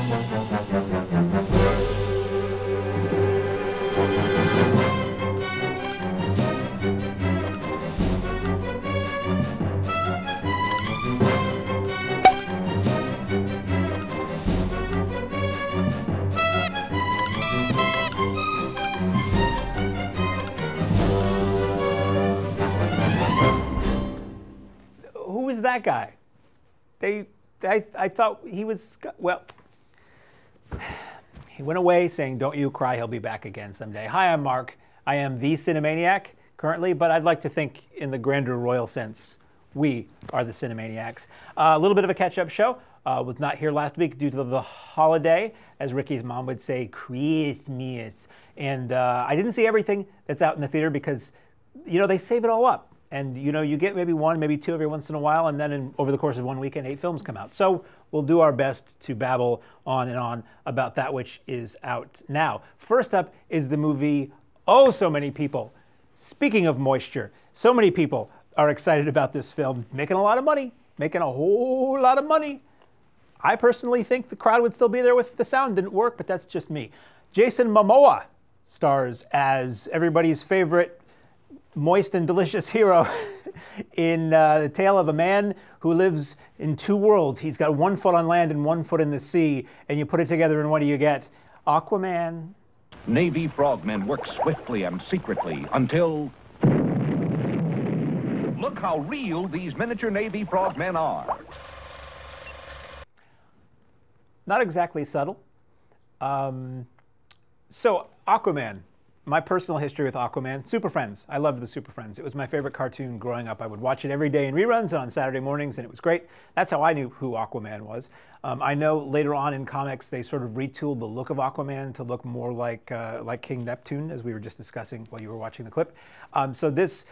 Who is that guy? I thought he was, well, he went away saying, "Don't you cry, he'll be back again someday." Hi, I'm Mark. I am the Cinemaniac currently, but I'd like to think in the grander royal sense, we are the Cinemaniacs. A little bit of a catch-up show. Was not here last week due to the holiday, as Ricky's mom would say, Christmas. And I didn't see everything that's out in the theater because, you know, they save it all up. And, you know, you get maybe one, maybe two every once in a while, and then over the course of one weekend, 8 films come out. So we'll do our best to babble on and on about that which is out now. First up is the movie Oh So Many People. Speaking of moisture, so many people are excited about this film, making a lot of money, making a whole lot of money. I personally think the crowd would still be there if the sound didn't work, but that's just me. Jason Momoa stars as everybody's favorite moist and delicious hero in the tale of a man who lives in 2 worlds. He's got 1 foot on land and 1 foot in the sea, and you put it together and what do you get? Aquaman. Navy frogmen work swiftly and secretly until... Look how real these miniature Navy frogmen are. Not exactly subtle. So Aquaman. My personal history with Aquaman, Super Friends. I loved the Super Friends. It was my favorite cartoon growing up. I would watch it every day in reruns and on Saturday mornings, and it was great. That's how I knew who Aquaman was. I know later on in comics they sort of retooled the look of Aquaman to look more like King Neptune, as we were just discussing while you were watching the clip. So this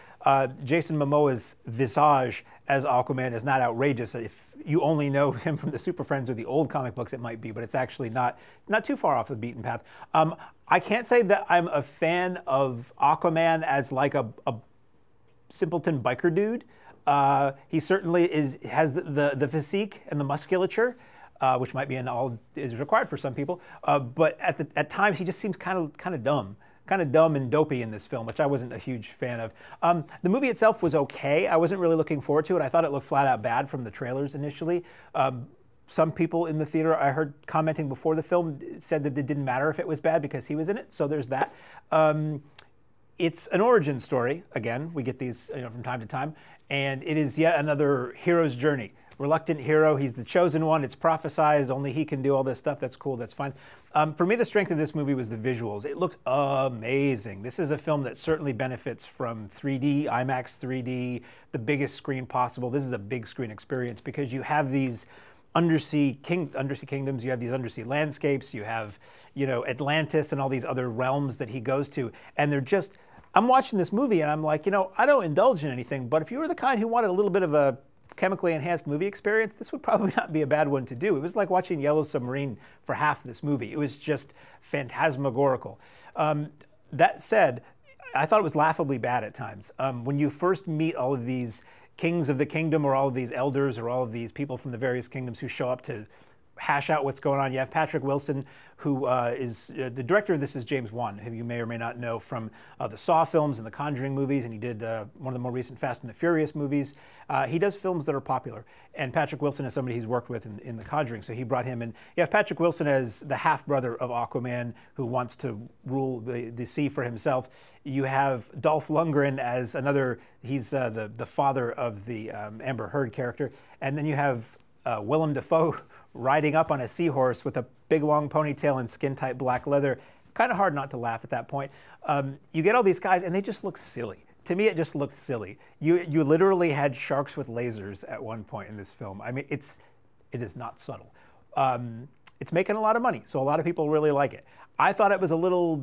Jason Momoa's visage as Aquaman is not outrageous. If you only know him from the Super Friends or the old comic books, it might be, but it's actually not too far off the beaten path. I can't say that I'm a fan of Aquaman as like a simpleton biker dude. He certainly has the physique and the musculature, which might be is required for some people. But at times he just seems kind of dumb and dopey in this film, which I wasn't a huge fan of. The movie itself was okay. I wasn't really looking forward to it. I thought it looked flat out bad from the trailers initially. Some people in the theater I heard commenting before the film said that it didn't matter if it was bad because he was in it, so there's that. It's an origin story. Again, we get these from time to time, and it is yet another hero's journey. Reluctant hero, he's the chosen one, it's prophesized, only he can do all this stuff, that's cool, that's fine. For me, the strength of this movie was the visuals. It looked amazing. This is a film that certainly benefits from 3D, IMAX 3D, the biggest screen possible. This is a big screen experience because you have these undersea kingdoms, you have these undersea landscapes, you have, Atlantis and all these other realms that he goes to, and they're just, I'm watching this movie and I'm like, I don't indulge in anything, but if you were the kind who wanted a little bit of a chemically enhanced movie experience, this would probably not be a bad one to do. It was like watching Yellow Submarine for half this movie. It was just phantasmagorical. That said, I thought it was laughably bad at times. When you first meet all of these kings of the kingdom or all of these elders or all of these people from the various kingdoms who show up to hash out what's going on. You have Patrick Wilson, who is the director of this is James Wan, who you may or may not know from the Saw films and the Conjuring movies, and he did one of the more recent Fast and the Furious movies. He does films that are popular, and Patrick Wilson is somebody he's worked with in the Conjuring, so he brought him in. You have Patrick Wilson as the half-brother of Aquaman who wants to rule the sea for himself. You have Dolph Lundgren as another, he's the father of the Amber Heard character, and then you have Willem Dafoe riding up on a seahorse with a big long ponytail and skin-tight black leather. Kind of hard not to laugh at that point. You get all these guys and they just look silly. To me, it just looked silly. You literally had sharks with lasers at one point in this film. I mean, it is not subtle. It's making a lot of money, so a lot of people really like it. I thought it was a little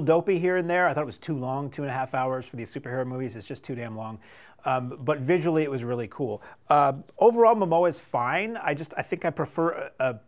dopey here and there. I thought it was too long, 2.5 hours for these superhero movies. It's just too damn long. But visually, it was really cool. Overall, Momoa is fine. I think I prefer a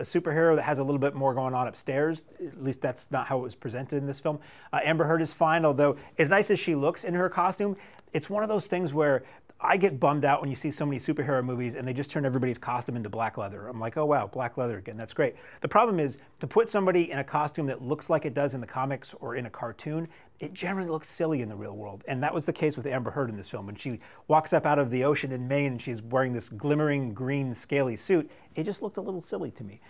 superhero that has a little bit more going on upstairs. At least that's not how it was presented in this film. Amber Heard is fine, although as nice as she looks in her costume, it's one of those things where I get bummed out when you see so many superhero movies and they just turn everybody's costume into black leather. I'm like, oh wow, black leather again, that's great. The problem is to put somebody in a costume that looks like it does in the comics or in a cartoon, it generally looks silly in the real world. And that was the case with Amber Heard in this film. When she walks up out of the ocean in Maine and she's wearing this glimmering green scaly suit, it just looked a little silly to me.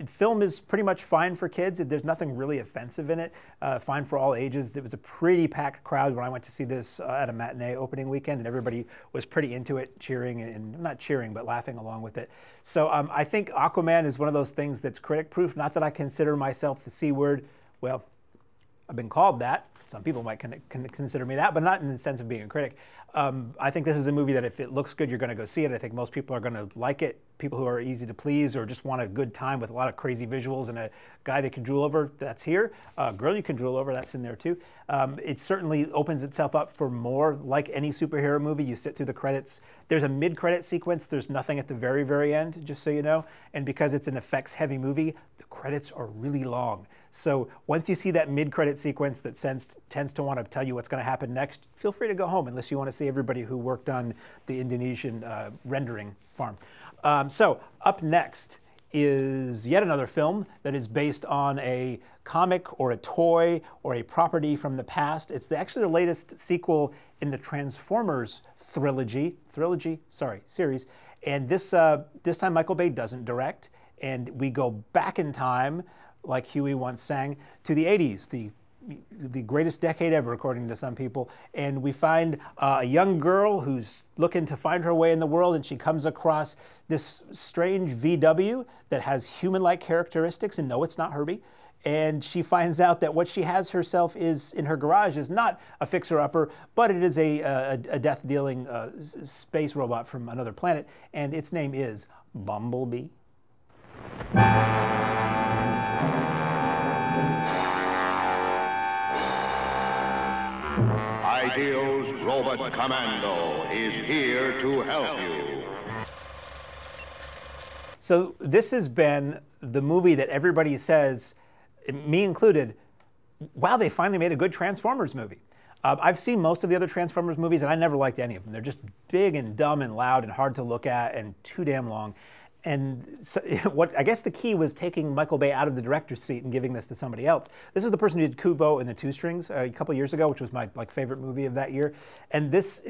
Film is pretty much fine for kids. There's nothing really offensive in it. Fine for all ages. It was a pretty packed crowd when I went to see this at a matinee opening weekend, and everybody was pretty into it, cheering, and not cheering, but laughing along with it. So I think Aquaman is one of those things that's critic-proof. Not that I consider myself the C word. Well, I've been called that. Some people might consider me that, but not in the sense of being a critic. I think this is a movie that if it looks good, you're going to go see it. I think most people are going to like it. People who are easy to please or just want a good time with a lot of crazy visuals and a guy they can drool over, that's here. A girl you can drool over, that's in there too. It certainly opens itself up for more. Like any superhero movie, you sit through the credits. There's a mid-credit sequence. There's nothing at the very, very end, just so you know. And because it's an effects-heavy movie, the credits are really long. So once you see that mid-credit sequence that tends to want to tell you what's going to happen next, feel free to go home unless you want to see everybody who worked on the Indonesian rendering farm. So up next is yet another film that is based on a comic or a toy or a property from the past. It's actually the latest sequel in the Transformers series. And this time Michael Bay doesn't direct, and we go back in time, like Huey once sang, to the 80s, the greatest decade ever, according to some people. And we find a young girl who's looking to find her way in the world, and she comes across this strange VW that has human-like characteristics, and no, it's not Herbie. And she finds out that what she has herself is in her garage is not a fixer-upper, but it is a death-dealing space robot from another planet, and its name is Bumblebee. Ideal's Robot Commando is here to help you. So this has been the movie that everybody says, me included, wow, they finally made a good Transformers movie. I've seen most of the other Transformers movies, and I never liked any of them. They're just big and dumb and loud and hard to look at and too damn long. And so, I guess the key was taking Michael Bay out of the director's seat and giving this to somebody else. This is the person who did Kubo and the Two Strings a couple years ago, which was my favorite movie of that year. And this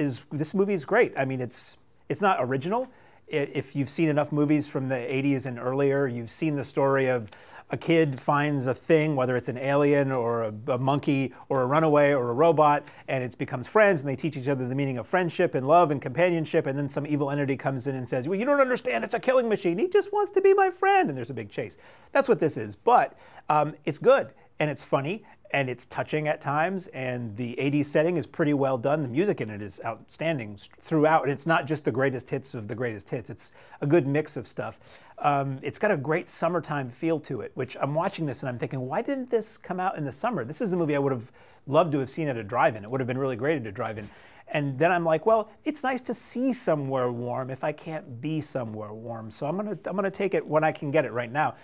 movie is great. I mean, it's not original. If you've seen enough movies from the 80s and earlier, you've seen the story of a kid finds a thing, whether it's an alien or a monkey or a runaway or a robot, and it becomes friends, and they teach each other the meaning of friendship and love and companionship, and then some evil entity comes in and says, well, you don't understand, it's a killing machine. He just wants to be my friend, and there's a big chase. That's what this is, but it's good, and it's funny, and it's touching at times, and the 80s setting is pretty well done. The music in it is outstanding throughout, and it's not just the greatest hits of the greatest hits. It's a good mix of stuff. It's got a great summertime feel to it, which I'm watching this and I'm thinking, why didn't this come out in the summer? This is the movie I would have loved to have seen at a drive-in. It would have been really great at a drive-in. And then I'm like, well, it's nice to see somewhere warm if I can't be somewhere warm. So I'm gonna take it when I can get it right now.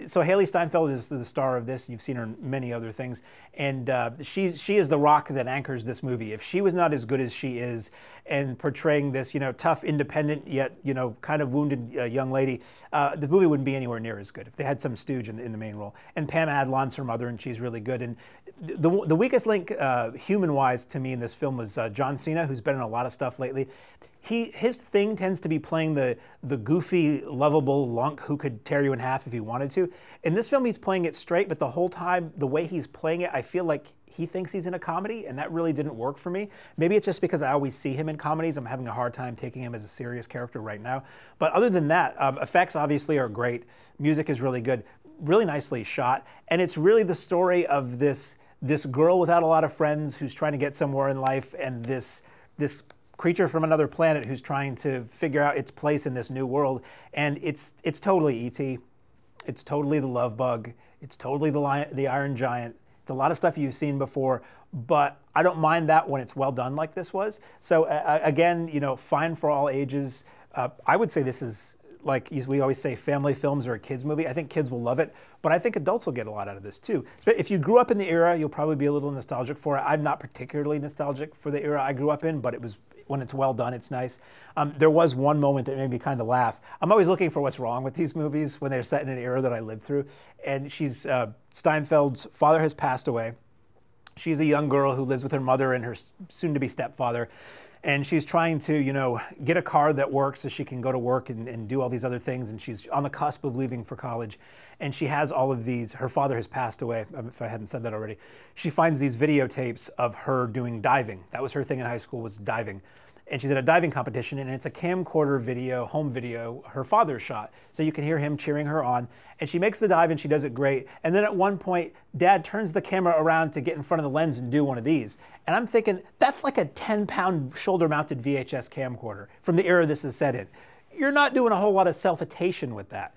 So Haley Steinfeld is the star of this. You've seen her in many other things, and she is the rock that anchors this movie. If she was not as good as she is, and portraying this, tough, independent yet kind of wounded young lady, the movie wouldn't be anywhere near as good if they had some stooge in the main role. And Pam Adlon's her mother, and she's really good. And the weakest link, human-wise, to me in this film was John Cena, who's been in a lot of stuff lately. His thing tends to be playing the goofy, lovable lunk who could tear you in half if he wanted to. In this film, he's playing it straight, but the whole time, the way he's playing it, I feel like he thinks he's in a comedy, and that really didn't work for me. Maybe it's just because I always see him in comedies. I'm having a hard time taking him as a serious character right now. But other than that, effects obviously are great. Music is really good, really nicely shot, and it's really the story of this girl without a lot of friends who's trying to get somewhere in life, and this creature from another planet who's trying to figure out its place in this new world. And it's totally E.T. It's totally the Love Bug. It's totally the Iron Giant. It's a lot of stuff you've seen before, but I don't mind that when it's well done like this was. So again, fine for all ages. I would say this is like we always say, family films are a kids movie. I think kids will love it, but I think adults will get a lot out of this too. If you grew up in the era, you'll probably be a little nostalgic for it. I'm not particularly nostalgic for the era I grew up in, but it was, when it's well done, it's nice. There was one moment that made me kind of laugh. I'm always looking for what's wrong with these movies when they're set in an era that I lived through. And Steinfeld's father has passed away. She's a young girl who lives with her mother and her soon-to-be stepfather. And she's trying to, get a car that works so she can go to work and do all these other things. And she's on the cusp of leaving for college. And she has all of these, her father has passed away, if I hadn't said that already. She finds these videotapes of her doing diving. That was her thing in high school, was diving. And she's at a diving competition, and it's a camcorder video, home video, her father shot. So you can hear him cheering her on. And she makes the dive, and she does it great. And then at one point, Dad turns the camera around to get in front of the lens and do one of these. And I'm thinking, that's like a 10-pound shoulder-mounted VHS camcorder from the era this is set in. You're not doing a whole lot of self-attention with that.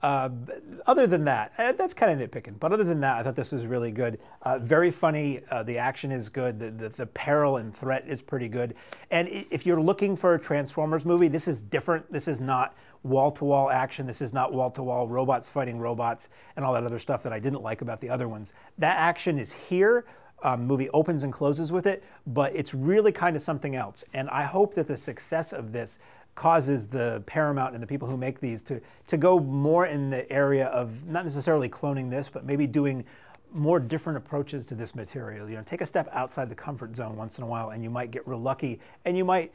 Other than that, that's kind of nitpicking, but other than that, I thought this was really good. Very funny, the action is good, the peril and threat is pretty good. And if you're looking for a Transformers movie, this is different. This is not wall-to-wall action. This is not wall-to-wall robots fighting robots and all that other stuff that I didn't like about the other ones. That action is here. Movie opens and closes with it, but it's really kind of something else. And I hope that the success of this causes the Paramount and the people who make these to go more in the area of not necessarily cloning this, but maybe doing more different approaches to this material. Take a step outside the comfort zone once in a while, and you might get real lucky, and you might,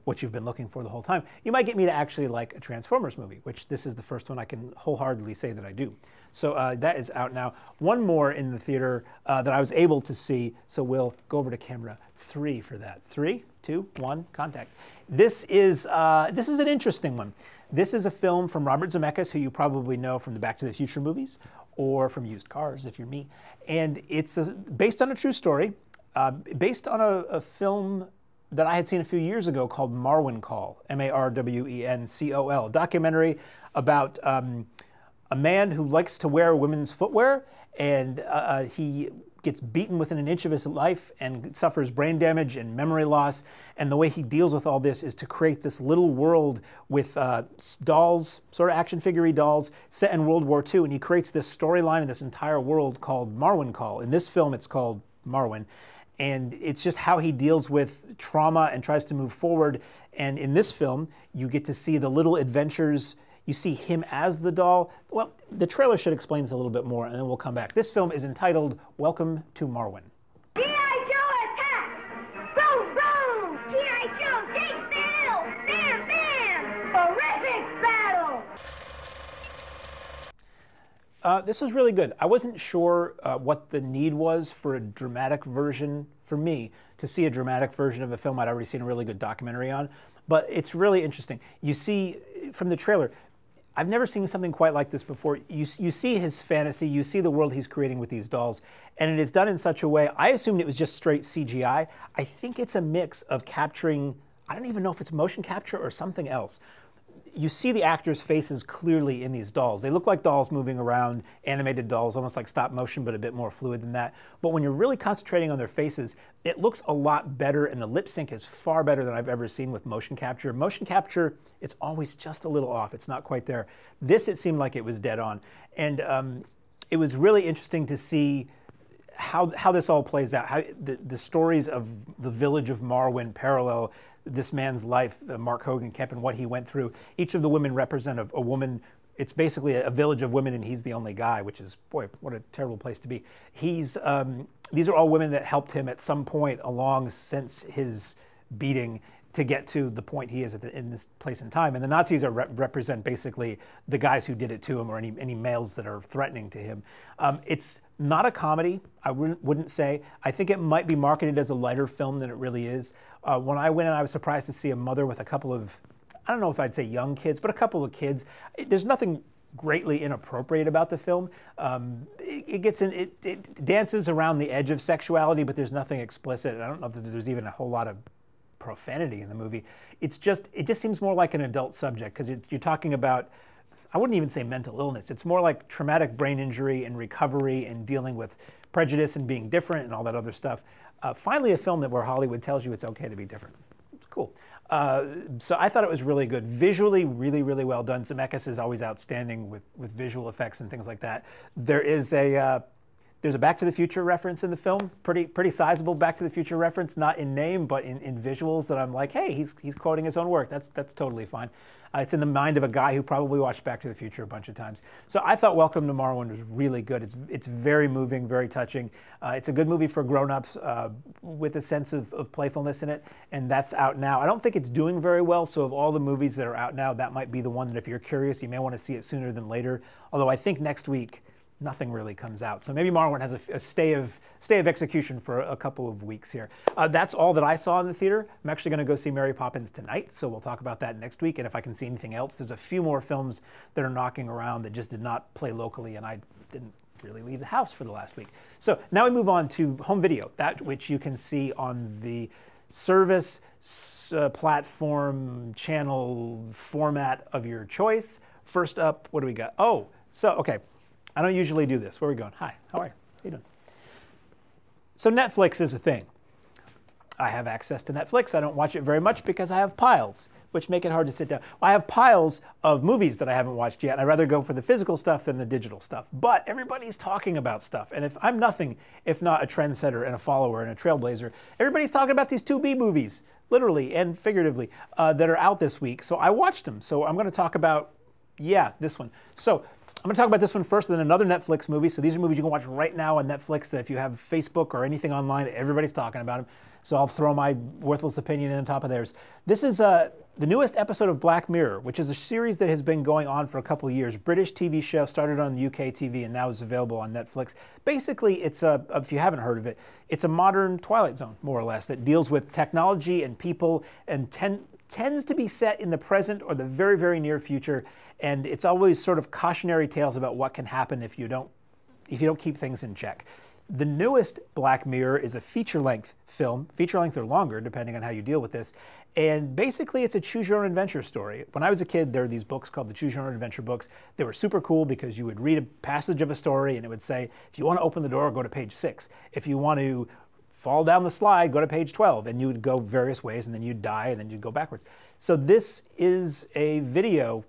what you've been looking for the whole time. You might get me to actually like a Transformers movie, which this is the first one I can wholeheartedly say that I do. So that is out now. One more in the theater that I was able to see, so we'll go over to camera 3 for that. 3, 2, 1, contact. This is an interesting one. This is a film from Robert Zemeckis, who you probably know from the Back to the Future movies, or from Used Cars, if you're me. And it's based on a true story, based on a film that I had seen a few years ago called Marwen Call, M-A-R-W-E-N-C-O-L, a documentary about a man who likes to wear women's footwear, and he gets beaten within an inch of his life and suffers brain damage and memory loss. And the way he deals with all this is to create this little world with dolls, sort of action figure-y dolls, set in World War II. And he creates this storyline in this entire world called Marwen Call. In this film, it's called Marwen. And it's just how he deals with trauma and tries to move forward. And in this film, you get to see the little adventures. You see him as the doll. Well, the trailer should explain this a little bit more, and then we'll come back. This film is entitled Welcome to Marwen. G.I. Joe attack! Boom, boom! G.I. Joe takes the hill! Bam, bam! Horrific battle! This was really good. I wasn't sure what the need was for a dramatic version, for me, to see a dramatic version of a film I'd already seen a really good documentary on. But it's really interesting. You see, from the trailer, I've never seen something quite like this before. You see his fantasy, you see the world he's creating with these dolls, and it is done in such a way, I assumed it was just straight CGI. I think it's a mix of capturing, I don't even know if it's motion capture or something else. You see the actors' faces clearly in these dolls. They look like dolls moving around, animated dolls, almost like stop motion, but a bit more fluid than that. But when you're really concentrating on their faces, it looks a lot better, and the lip sync is far better than I've ever seen with motion capture. Motion capture, it's always just a little off. It's not quite there. This, it seemed like it was dead on. And it was really interesting to see how this all plays out, how the stories of the village of Marwen parallel this man's life, Mark Hogan Kemp, and what he went through. Each of the women represent a woman. It's basically a village of women, and he's the only guy, which is, boy, what a terrible place to be. These are all women that helped him at some point along since his beating to get to the point he is in this place and time. And the Nazis represent basically the guys who did it to him, or any males that are threatening to him. It's not a comedy, I wouldn't say. I think it might be marketed as a lighter film than it really is. When I went in, I was surprised to see a mother with a couple of, I don't know if I'd say young kids, but a couple of kids. There's nothing greatly inappropriate about the film. It dances around the edge of sexuality, but there's nothing explicit. I don't know that there's even a whole lot of profanity in the movie. It just seems more like an adult subject, because you're talking about, I wouldn't even say mental illness. It's more like traumatic brain injury and recovery and dealing with prejudice and being different and all that other stuff. Finally, a film where Hollywood tells you it's okay to be different. It's cool. So I thought it was really good. Visually, really, really well done. Zemeckis is always outstanding with visual effects and things like that. There's a Back to the Future reference in the film, pretty sizable Back to the Future reference, not in name, but in visuals that I'm like, hey, he's quoting his own work. That's totally fine. It's in the mind of a guy who probably watched Back to the Future a bunch of times. So I thought Welcome to Marwen was really good. It's very moving, very touching. It's a good movie for grown-ups with a sense of playfulness in it, and that's out now. I don't think it's doing very well, so of all the movies that are out now, that might be the one that if you're curious, you may want to see it sooner than later. Although I think next week, nothing really comes out. So maybe Marwan has a stay of execution for a couple of weeks here. That's all that I saw in the theater. I'm actually going to go see Mary Poppins tonight, so we'll talk about that next week. And if I can see anything else, there's a few more films that are knocking around that just did not play locally, and I didn't really leave the house for the last week. So now we move on to home video, that which you can see on the service, platform, channel, format of your choice. First up, what do we got? Oh, so, okay. I don't usually do this. Where are we going? Hi, how are you? How you doing? So Netflix is a thing. I have access to Netflix. I don't watch it very much because I have piles, which make it hard to sit down. I have piles of movies that I haven't watched yet, and I'd rather go for the physical stuff than the digital stuff. But everybody's talking about stuff, and if I'm nothing if not a trendsetter and a follower and a trailblazer, everybody's talking about these 2B movies, literally and figuratively, that are out this week. So I watched them. So I'm going to talk about, this one. So I'm going to talk about this one first, and then another Netflix movie. So these are movies you can watch right now on Netflix that if you have Facebook or anything online, everybody's talking about them. So I'll throw my worthless opinion in on top of theirs. This is the newest episode of Black Mirror, which is a series that has been going on for a couple of years. British TV show, started on UK TV and now is available on Netflix. Basically, it's if you haven't heard of it, it's a modern Twilight Zone, more or less, that deals with technology and people and tends to be set in the present or the very, very near future. And it's always sort of cautionary tales about what can happen if you don't keep things in check. The newest Black Mirror is a feature-length film, feature-length or longer, depending on how you deal with this. And basically, it's a choose-your-own-adventure story. When I was a kid, there were these books called the choose-your-own-adventure books. They were super cool because you would read a passage of a story, and it would say, if you want to open the door, go to page 6. If you want to fall down the slide, go to page 12, and you would go various ways, and then you'd die, and then you'd go backwards. So this is a video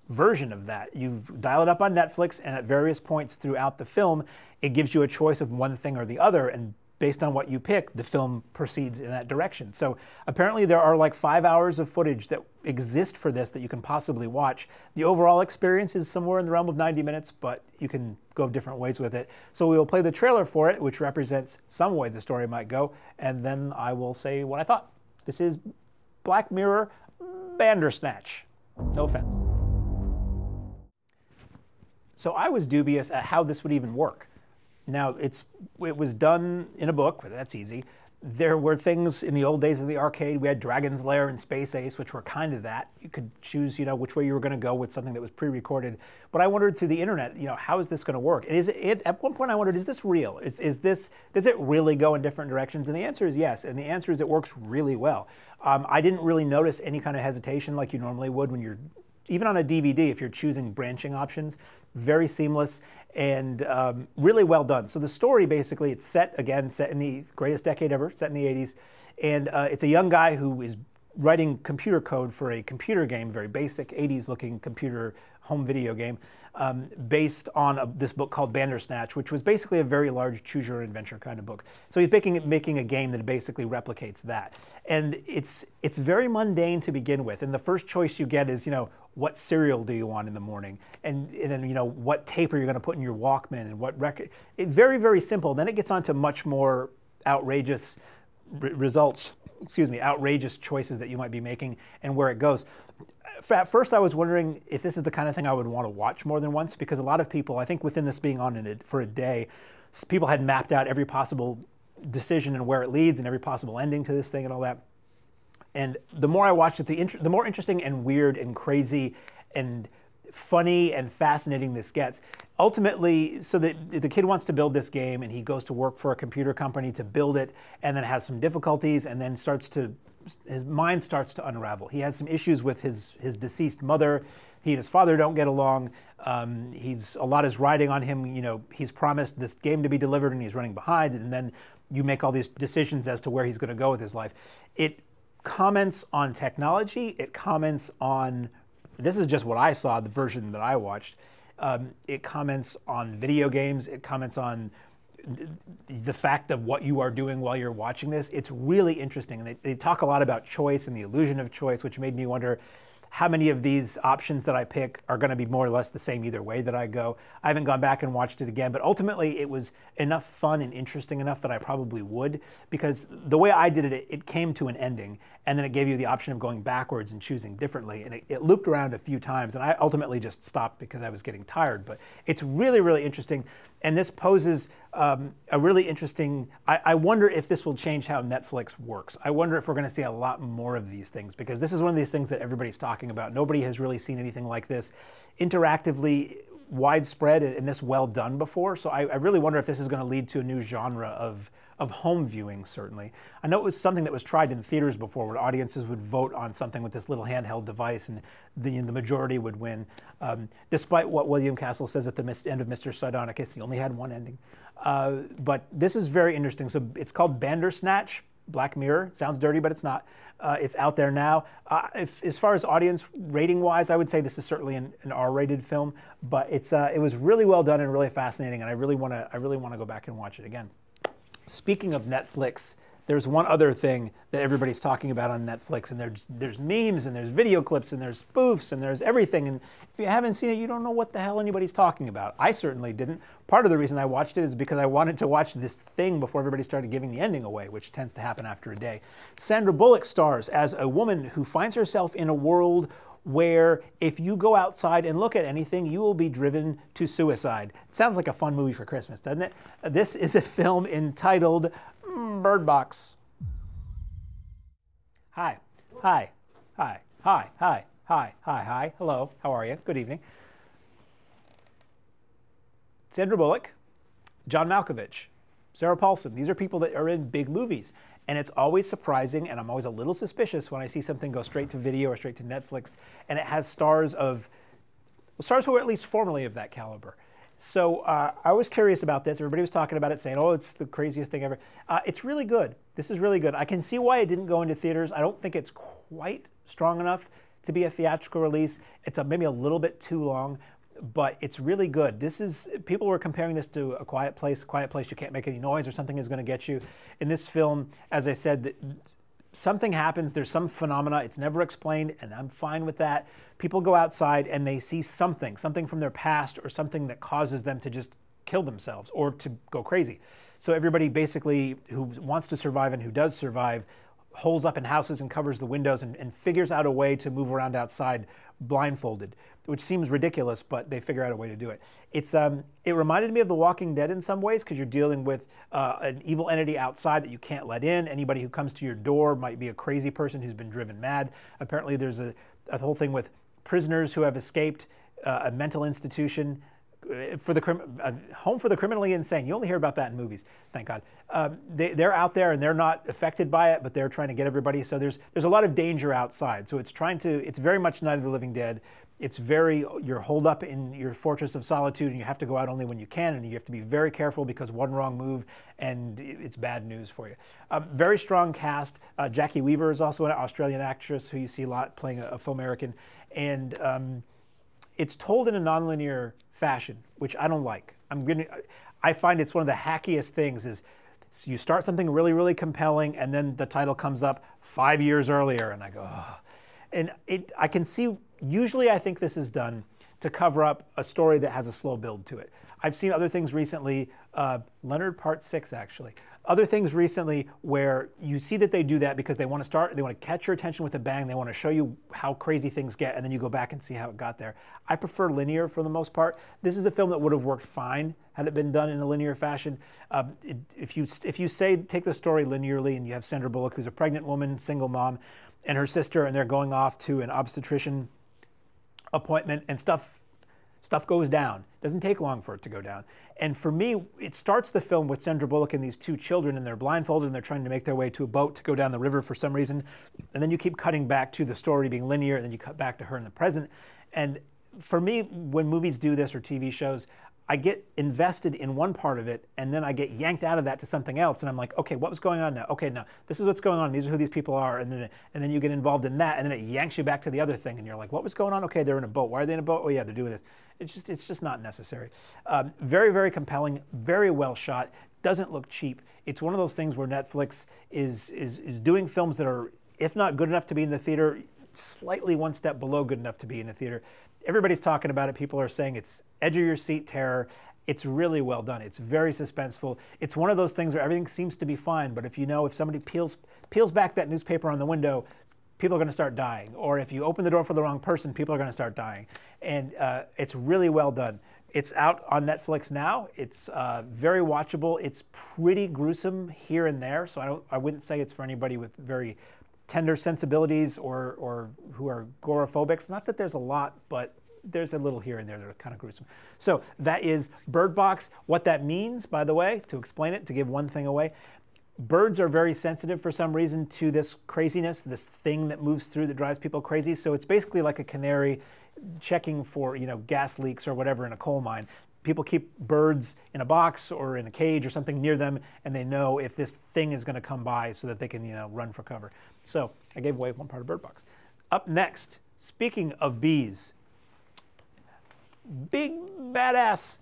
version of that. You dial it up on Netflix, and at various points throughout the film, it gives you a choice of one thing or the other, and based on what you pick, the film proceeds in that direction. So apparently there are like 5 hours of footage that exist for this that you can possibly watch. The overall experience is somewhere in the realm of 90 minutes, but you can go different ways with it. So we will play the trailer for it, which represents some way the story might go, and then I will say what I thought. This is Black Mirror Bandersnatch. No offense. So I was dubious at how this would even work. Now, it was done in a book, but that's easy. There were things in the old days of the arcade. We had Dragon's Lair and Space Ace, which were kind of that. You could choose, which way you were going to go with something that was pre-recorded. But I wondered through the internet, how is this going to work? At one point I wondered, is this real? Does it really go in different directions? And the answer is yes. And the answer is it works really well. I didn't really notice any kind of hesitation like you normally would when you're, even on a DVD, if you're choosing branching options. Very seamless and really well done. So the story, basically, it's set in the greatest decade ever, set in the 80s. And it's a young guy who is writing computer code for a computer game, very basic 80s-looking computer home video game, based on this book called Bandersnatch, which was basically a very large choose-your-own-adventure kind of book. So he's making a game that basically replicates that. And it's very mundane to begin with. And the first choice you get is, what cereal do you want in the morning? And then, what tape are you going to put in your Walkman and what record? Very, very simple. Then it gets on to much more outrageous outrageous choices that you might be making and where it goes. At first, I was wondering if this is the kind of thing I would want to watch more than once, because a lot of people, I think within this being on for a day, people had mapped out every possible decision and where it leads and every possible ending to this thing and all that. And the more I watched it, the more interesting and weird and crazy and funny and fascinating this gets. Ultimately, so the kid wants to build this game, and he goes to work for a computer company to build it, and then has some difficulties, and then his mind starts to unravel. He has some issues with his deceased mother. He and his father don't get along. A lot is riding on him. He's promised this game to be delivered, and he's running behind, and then you make all these decisions as to where he's going to go with his life. It comments on technology. It comments on, this is just what I saw, the version that I watched. It comments on video games. It comments on the fact of what you are doing while you're watching this. It's really interesting. And they talk a lot about choice and the illusion of choice, which made me wonder how many of these options that I pick are going to be more or less the same either way that I go. I haven't gone back and watched it again, but ultimately it was enough fun and interesting enough that I probably would, because the way I did it, it came to an ending, and then it gave you the option of going backwards and choosing differently, and it looped around a few times, and I ultimately just stopped because I was getting tired. But it's really, really interesting, and this poses a really interesting, I wonder if this will change how Netflix works. I wonder if we're going to see a lot more of these things, because this is one of these things that everybody's talking about. Nobody has really seen anything like this interactively widespread and this well done before. So I really wonder if this is going to lead to a new genre of home viewing, certainly. I know it was something that was tried in theaters before, where audiences would vote on something with this little handheld device, and the majority would win. Despite what William Castle says at the end of Mr. Sardonicus, he only had one ending. But this is very interesting. So it's called Bandersnatch. Black Mirror. Sounds dirty, but it's not. It's out there now. As far as audience rating-wise, I would say this is certainly an R-rated film, but it was really well done and really fascinating, and I really want to go back and watch it again. Speaking of Netflix, there's one other thing that everybody's talking about on Netflix, and there's memes, and there's video clips, and there's spoofs, and there's everything. And if you haven't seen it, you don't know what the hell anybody's talking about. I certainly didn't. Part of the reason I watched it is because I wanted to watch this thing before everybody started giving the ending away, which tends to happen after a day. Sandra Bullock stars as a woman who finds herself in a world where if you go outside and look at anything, you will be driven to suicide. It sounds like a fun movie for Christmas, doesn't it? This is a film entitled Byrd Box. Hi, hi, hi, hi, hi, hi, hi, hi. Hello, how are you? Good evening. Sandra Bullock, John Malkovich, Sarah Paulson. These are people that are in big movies. And it's always surprising, and I'm always a little suspicious when I see something go straight to video or straight to Netflix, and it has stars who are at least formerly of that caliber. So I was curious about this. Everybody was talking about it, saying, oh, it's the craziest thing ever. It's really good. This is really good. I can see why it didn't go into theaters. I don't think it's quite strong enough to be a theatrical release. It's maybe a little bit too long, but it's really good. People were comparing this to A Quiet Place. Quiet Place, you can't make any noise or something is going to get you. In this film, as I said, something happens, there's some phenomena, it's never explained, and I'm fine with that. People go outside and they see something from their past or something that causes them to just kill themselves or to go crazy. So everybody basically who wants to survive and who does survive holes up in houses and covers the windows and figures out a way to move around outside blindfolded, which seems ridiculous, but they figure out a way to do it. It reminded me of The Walking Dead in some ways, because you're dealing with an evil entity outside that you can't let in. Anybody who comes to your door might be a crazy person who's been driven mad. Apparently there's a whole thing with prisoners who have escaped a mental institution, home for the criminally insane. You only hear about that in movies, thank God. They're out there and they're not affected by it, but they're trying to get everybody. So there's a lot of danger outside. So it's very much Night of the Living Dead. You're holed up in your fortress of solitude, and you have to go out only when you can, and you have to be very careful because one wrong move and it's bad news for you. Very strong cast. Jackie Weaver is also an Australian actress who you see a lot playing a faux American, and it's told in a nonlinear fashion, which I don't like. I find it's one of the hackiest things is you start something really, really compelling, and then the title comes up 5 years earlier, and I go, oh. And I can see, usually I think this is done to cover up a story that has a slow build to it. I've seen other things recently, Leonard Part 6 actually, other things recently where you see that they do that because they want to catch your attention with a bang, they want to show you how crazy things get, and then you go back and see how it got there. I prefer linear for the most part. This is a film that would have worked fine had it been done in a linear fashion. If you take the story linearly and you have Sandra Bullock, who's a pregnant woman, single mom, and her sister, and they're going off to an obstetrician appointment, and stuff goes down. It doesn't take long for it to go down. And for me, it starts the film with Sandra Bullock and these two children, and they're blindfolded, and they're trying to make their way to a boat to go down the river for some reason. And then you keep cutting back to the story being linear, and then you cut back to her in the present. And for me, when movies do this or TV shows, I get invested in one part of it, and then I get yanked out of that to something else, and I'm like, okay, what was going on now? Okay, now this is what's going on. These are who these people are, and then you get involved in that, and then it yanks you back to the other thing, and you're like, what was going on? Okay, they're in a boat. Why are they in a boat? Oh yeah, they're doing this. It's just not necessary. Very, very compelling. Very well shot. Doesn't look cheap. It's one of those things where Netflix is doing films that are, if not good enough to be in the theater, slightly one step below good enough to be in the theater. Everybody's talking about it. People are saying it's edge of your seat terror. It's really well done. It's very suspenseful. It's one of those things where everything seems to be fine, but if somebody peels back that newspaper on the window, people are going to start dying. Or if you open the door for the wrong person, people are going to start dying. And it's really well done. It's out on Netflix now. It's very watchable. It's pretty gruesome here and there, so I wouldn't say it's for anybody with very tender sensibilities or who are agoraphobics. Not that there's a lot, but there's a little here and there that are kind of gruesome. So that is Byrd Box. What that means, by the way, to explain it, to give one thing away, birds are very sensitive for some reason to this craziness, this thing that moves through that drives people crazy. So it's basically like a canary checking for, gas leaks or whatever in a coal mine. People keep birds in a box or in a cage or something near them, and they know if this thing is going to come by so that they can, run for cover. So I gave away one part of Byrd Box. Up next, speaking of bees, big badass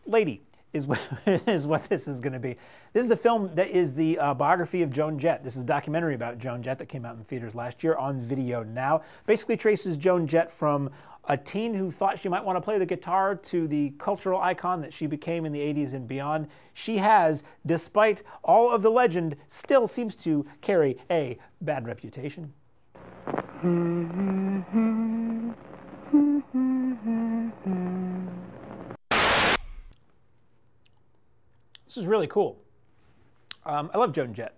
lady is what this is going to be. This is a film that is the biography of Joan Jett. This is a documentary about Joan Jett that came out in theaters last year, on video now. Basically traces Joan Jett from a teen who thought she might want to play the guitar to the cultural icon that she became in the 80s and beyond. She has, despite all of the legend, still seems to carry a bad reputation. This is really cool. I love Joan Jett.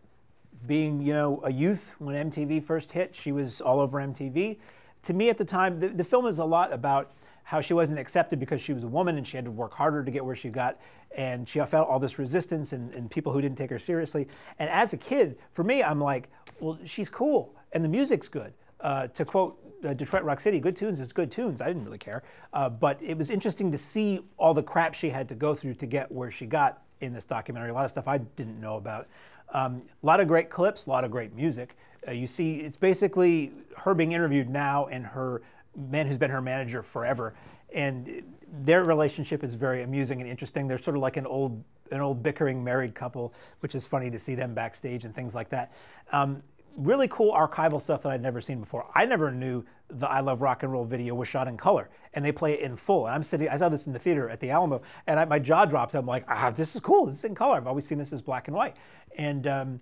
Being, a youth when MTV first hit, she was all over MTV. To me at the time, the film is a lot about how she wasn't accepted because she was a woman and she had to work harder to get where she got. And she felt all this resistance and people who didn't take her seriously. And as a kid, for me, I'm like, well, she's cool and the music's good. To quote Detroit Rock City, good tunes is good tunes. I didn't really care. But it was interesting to see all the crap she had to go through to get where she got in this documentary. A lot of stuff I didn't know about. A lot of great clips, a lot of great music. You see, it's basically her being interviewed now and her man who's been her manager forever. And their relationship is very amusing and interesting. They're sort of like an old bickering married couple, which is funny to see them backstage and things like that. Really cool archival stuff that I'd never seen before. I never knew the I Love Rock and Roll video was shot in color, and they play it in full. And I saw this in the theater at the Alamo, and my jaw dropped. I'm like, this is cool. This is in color. I've always seen this as black and white. And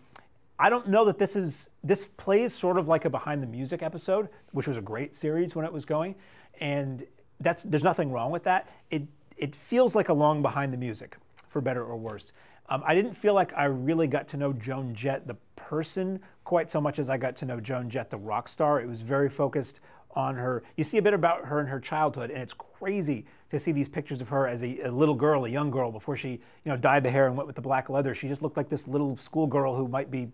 I don't know that this plays sort of like a Behind the Music episode, which was a great series when it was going. And there's nothing wrong with that. It feels like a long Behind the Music, for better or worse. I didn't feel like I really got to know Joan Jett, the person, quite so much as I got to know Joan Jett, the rock star. It was very focused on her. You see a bit about her in her childhood, and it's crazy to see these pictures of her as a little girl, a young girl, before she dyed the hair and went with the black leather. She just looked like this little schoolgirl who might be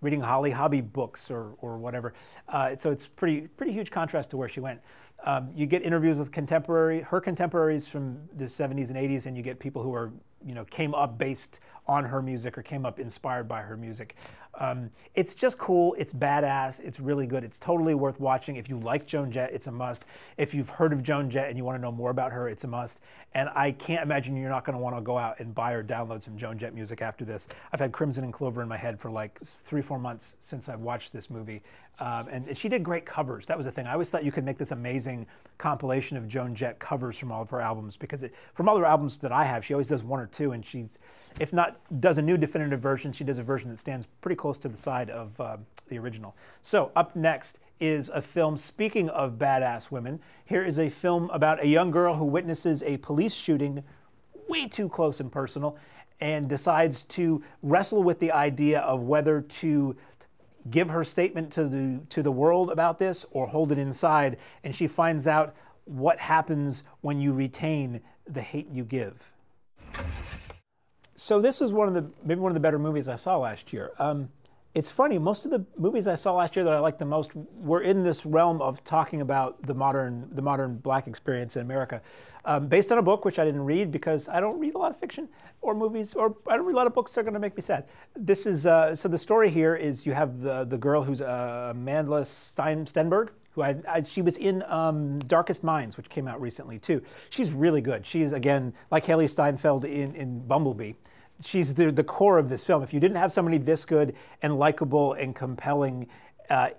reading Holly Hobby books or whatever. So it's pretty huge contrast to where she went. You get interviews with her contemporaries from the 70s and 80s, and you get people who are, came up based on her music or came up inspired by her music. It's just cool. It's badass. It's really good. It's totally worth watching. If you like Joan Jett, it's a must. If you've heard of Joan Jett and you want to know more about her, it's a must. And I can't imagine you're not going to want to go out and buy or download some Joan Jett music after this. I've had Crimson and Clover in my head for like 3-4 months since I've watched this movie. And she did great covers. That was the thing. I always thought you could make this amazing compilation of Joan Jett covers from all of her albums, because from all her albums that I have, she always does 1 or 2, and she's, if not does a new definitive version, she does a version that stands pretty close to the side of the original. So up next is a film, speaking of badass women, here is a film about a young girl who witnesses a police shooting way too close and personal and decides to wrestle with the idea of whether to give her statement to the world about this or hold it inside, and she finds out what happens when you retain the hate you give. So this was maybe one of the better movies I saw last year. It's funny, most of the movies I saw last year that I liked the most were in this realm of talking about the modern Black experience in America, based on a book which I didn't read because I don't read a lot of fiction or movies, or I don't read a lot of books that are going to make me sad. This is so the story here is you have the girl who's Amanda Stenberg, who she was in Darkest Minds, which came out recently too. She's really good. She's, again, like Haley Steinfeld in Bumblebee. She's the core of this film. If you didn't have somebody this good and likable and compelling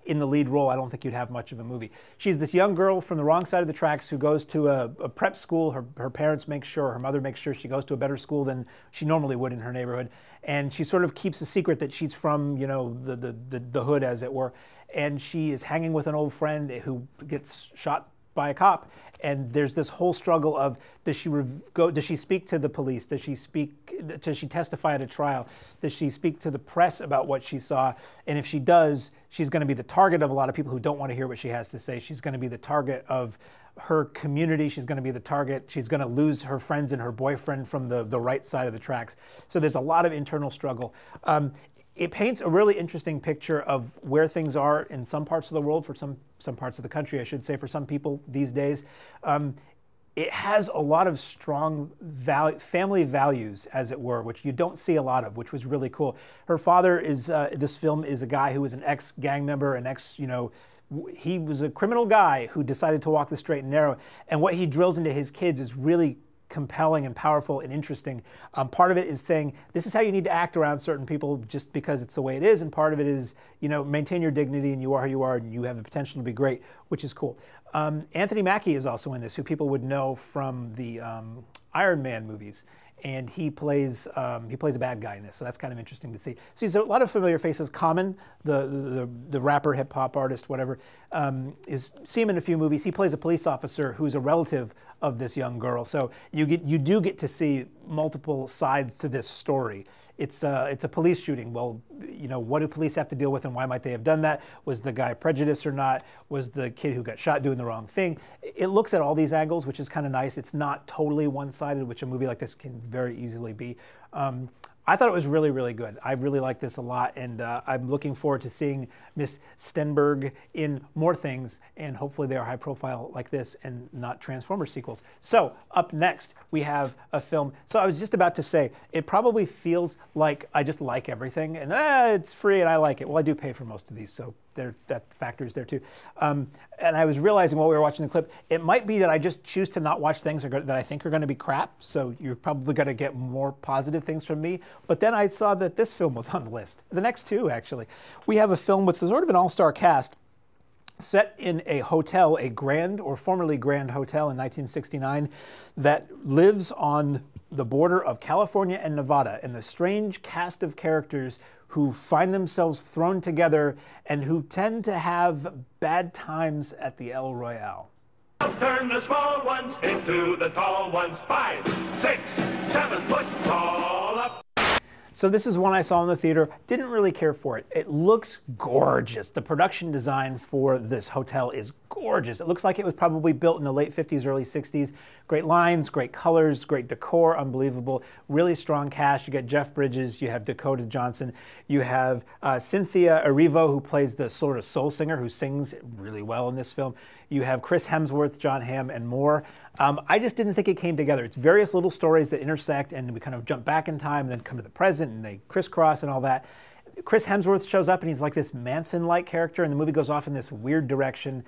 in the lead role, I don't think you'd have much of a movie. She's this young girl from the wrong side of the tracks who goes to a prep school. Her parents make sure, her mother makes sure she goes to a better school than she normally would in her neighborhood. And she sort of keeps a secret that she's from, you know, the hood, as it were. And she is hanging with an old friend who gets shot by a cop, and there's this whole struggle of does she speak to the police? Does she testify at a trial? Does she speak to the press about what she saw? And if she does, she's going to be the target of a lot of people who don't want to hear what she has to say. She's going to be the target of her community. She's going to be the target. She's going to lose her friends and her boyfriend from the right side of the tracks. So there's a lot of internal struggle. It paints a really interesting picture of where things are in some parts of the world, for some parts of the country, I should say, for some people these days. It has a lot of strong family values, as it were, which you don't see a lot of, which was really cool. Her father is, this film is a guy who was an ex-gang member, he was a criminal guy who decided to walk the straight and narrow. And what he drills into his kids is really compelling and powerful and interesting. Part of it is saying this is how you need to act around certain people just because it's the way it is, and part of it is, you know, maintain your dignity and you are who you are and you have the potential to be great, which is cool. Anthony Mackie is also in this, who people would know from the Iron Man movies, and he plays a bad guy in this, so that's kind of interesting to see. So there's a lot of familiar faces. Common, the rapper, hip hop artist, whatever, see him in a few movies. He plays a police officer who's a relative of this young girl. So you do get to see multiple sides to this story. It's a police shooting. Well, you know, what do police have to deal with, and why might they have done that? Was the guy prejudiced or not? Was the kid who got shot doing the wrong thing? It looks at all these angles, which is kind of nice. It's not totally one-sided, which a movie like this can very easily be. I thought it was really, really good. I really like this a lot, and I'm looking forward to seeing Miss Stenberg in more things, and hopefully they are high profile like this and not Transformers sequels. So up next, we have a film. So I was just about to say, it probably feels like I just like everything, and it's free and I like it. Well, I do pay for most of these, so that factor is there too. And I was realizing while we were watching the clip, it might be that I just choose to not watch things that I think are going to be crap, so you're probably going to get more positive things from me. But then I saw that this film was on the list. The next two, actually. We have a film with sort of an all-star cast set in a hotel, a grand or formerly grand hotel in 1969 that lives on the border of California and Nevada, and the strange cast of characters who find themselves thrown together and who tend to have bad times at the El Royale. Turn the small ones into the tall ones. 5, 6, 7 foot tall up. So this is one I saw in the theater. Didn't really care for it. It looks gorgeous. The production design for this hotel is gorgeous. It looks like it was probably built in the late 50s, early 60s. Great lines, great colors, great decor, unbelievable. Really strong cast. You got Jeff Bridges, you have Dakota Johnson, you have Cynthia Erivo, who plays the sort of soul singer who sings really well in this film. You have Chris Hemsworth, John Hamm, and more. I just didn't think it came together. It's various little stories that intersect, and we kind of jump back in time and then come to the present, and they crisscross and all that. Chris Hemsworth shows up, and he's like this Manson-like character, and the movie goes off in this weird direction.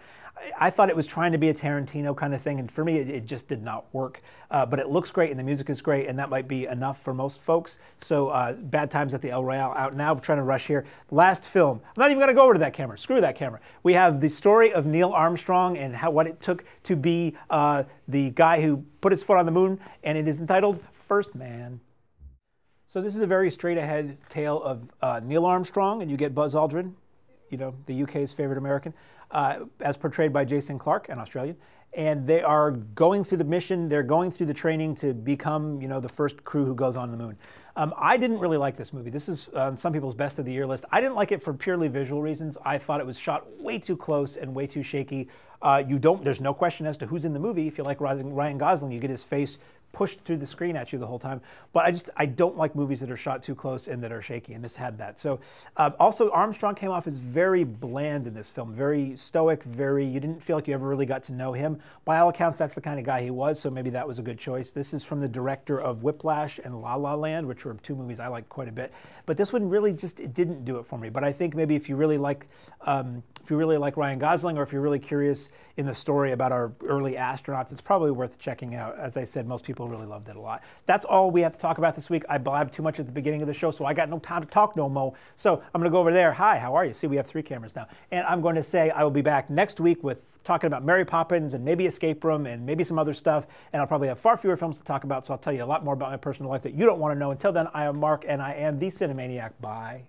I thought it was trying to be a Tarantino kind of thing, and for me, it just did not work. But it looks great, and the music is great, and that might be enough for most folks. So Bad Times at the El Royale out now. We're trying to rush here. Last film. I'm not even going to go over to that camera. Screw that camera. We have the story of Neil Armstrong and what it took to be the guy who put his foot on the moon, and it is entitled First Man. So this is a very straight-ahead tale of Neil Armstrong, and you get Buzz Aldrin, you know, the UK's favorite American, as portrayed by Jason Clarke, an Australian. And they are going through the mission, they're going through the training to become, you know, the first crew who goes on the moon. I didn't really like this movie. This is on some people's best of the year list. I didn't like it for purely visual reasons. I thought it was shot way too close and way too shaky. There's no question as to who's in the movie. If you like Ryan Gosling, you get his face pushed through the screen at you the whole time. But I don't like movies that are shot too close and that are shaky, and this had that. So also Armstrong came off as very bland in this film, very stoic, you didn't feel like you ever really got to know him. By all accounts, that's the kind of guy he was, so maybe that was a good choice. This is from the director of Whiplash and La La Land, which were two movies I liked quite a bit. But this one really it didn't do it for me. But I think maybe if you really like Ryan Gosling, or if you're really curious in the story about our early astronauts, it's probably worth checking out. As I said, most people really loved it a lot. That's all we have to talk about this week. I blabbed too much at the beginning of the show, so I got no time to talk no more. So I'm going to go over there. Hi, how are you? See, we have 3 cameras now. And I'm going to say I will be back next week with talking about Mary Poppins and maybe Escape Room and maybe some other stuff. And I'll probably have far fewer films to talk about, so I'll tell you a lot more about my personal life that you don't want to know. Until then, I am Mark, and I am the Cinemaniac. Bye.